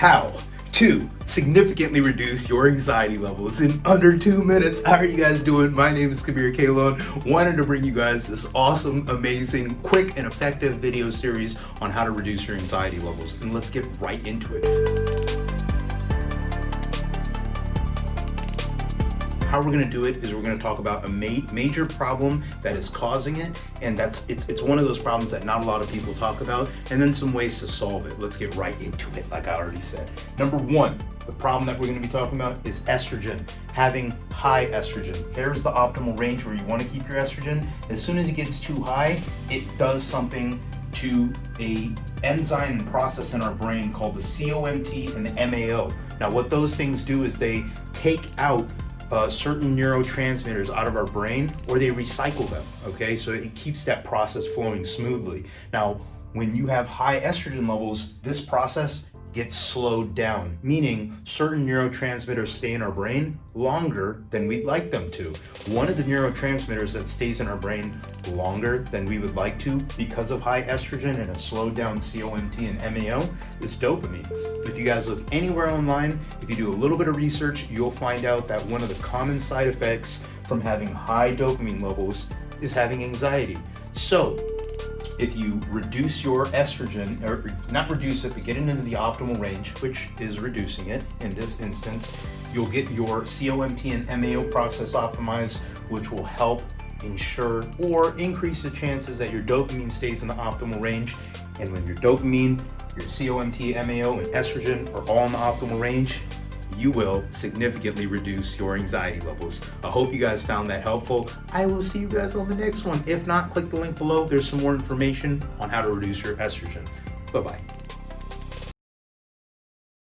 how to significantly reduce your anxiety levels in under 2 minutes. How are you guys doing? My name is Kabir Kalon. Wanted to bring you guys this awesome, amazing, quick and effective video series on how to reduce your anxiety levels. And let's get right into it. How we're going to do it is we're going to talk about a major problem that is causing it, and it's one of those problems that not a lot of people talk about, and then some ways to solve it. Let's get right into it, like I already said. Number one, the problem that we're going to be talking about is estrogen, having high estrogen. Here's the optimal range where you want to keep your estrogen. As soon as it gets too high, it does something to a enzyme process in our brain called the COMT and the MAO. Now what those things do is they take out certain neurotransmitters out of our brain, or they recycle them, okay? So it keeps that process flowing smoothly. Now, when you have high estrogen levels, this process gets slowed down, meaning certain neurotransmitters stay in our brain longer than we'd like them to. One of the neurotransmitters that stays in our brain longer than we would like to because of high estrogen and a slowed down COMT and MAO is dopamine. If you guys look anywhere online, if you do a little bit of research, you'll find out that one of the common side effects from having high dopamine levels is having anxiety. So if you reduce your estrogen, or not reduce it, but get it into the optimal range, which is reducing it in this instance, you'll get your COMT and MAO process optimized, which will help ensure or increase the chances that your dopamine stays in the optimal range. And when your dopamine, your COMT, MAO, and estrogen are all in the optimal range, you will significantly reduce your anxiety levels. I hope you guys found that helpful. I will see you guys on the next one. If not, click the link below. There's some more information on how to reduce your estrogen. Bye-bye.